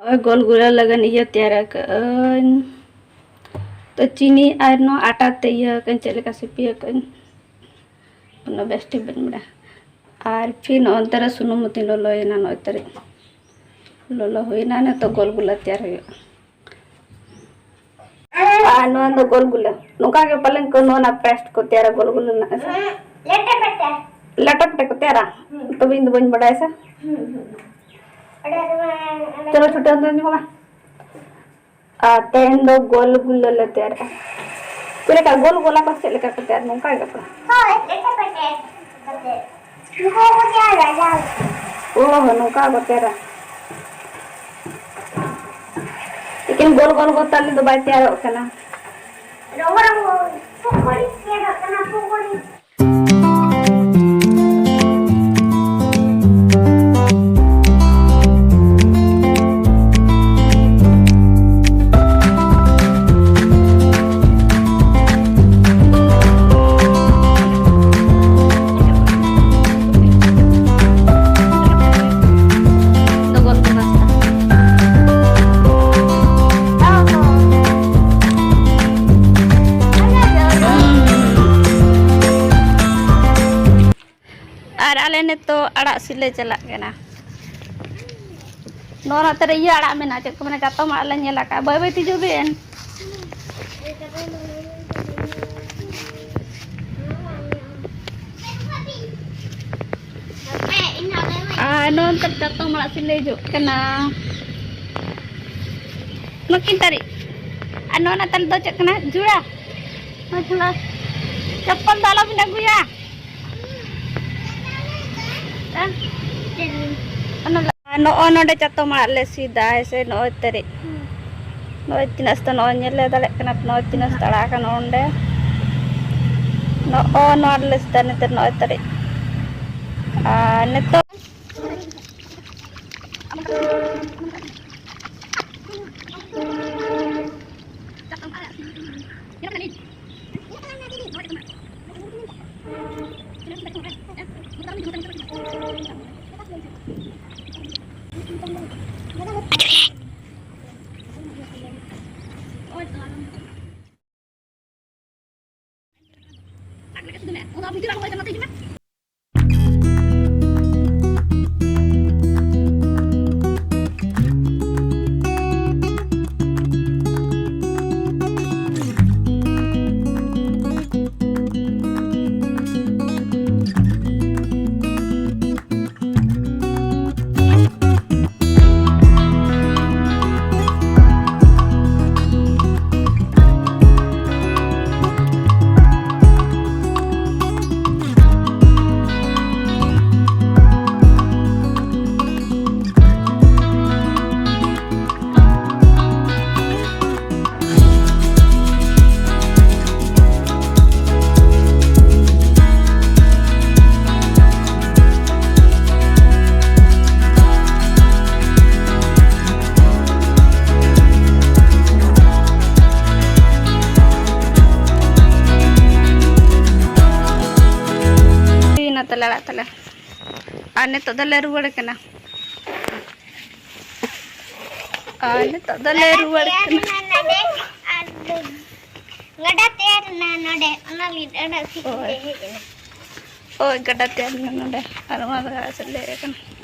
और गोल गोला लगन ये तैयार कर तो चीनी और नो आटा ते ये कन चले का सिपिया कन नो बेस्ट बन बड़ा और फिर नो अंतर सुनो मती लोलो ये ना नो तरे लोलो हुई ना ने तो गोल गोला तैयार है नो नो गोल गोला नुका के पलन को नो ना पेस्ट को तैयार गोल गोला ना लटा पटे को तैयार तो बिंद बन बड़ा ऐसा चलो छोटे अंदर नहीं होगा तेन दो गोल गुल्ला लेते यार तेरे का गोल गोला का चले का तैयार नुका है कपड़ा हाँ लेटे पटे नुका वो क्या राजा ओह नुका को तेरा लेकिन गोल गोल को तली तो बात तैयार होता ना रोबरा वो फुकड़ी तैयार होता ना फुकड़ी ने तो अड़ा सिले चला गया नोरा तेरे ये अड़ा में ना चेक मैंने जाता मार लेंगे लगा बाय बाय तीजो बेन नोन तर जाता मार सिले जो कना मकिन तारी नोना तल दो चकना जुड़ा मतलब चप्पल डाला बिना गुया नो नोडे चातो मारले सीधा ऐसे नो तेरे नो तिनस तो नो नेले दले कना नो तिनस तड़ा का नोंडे नो नोडले सीधा ने तेरे नो तेरे ने तो तला तला आने तो दले रुवड़ कना आने तो दले रुवड़ कना गडा तेर ना नडे अना लीडर सी ओ गडा तेर ना नडे अरमा गा सले कना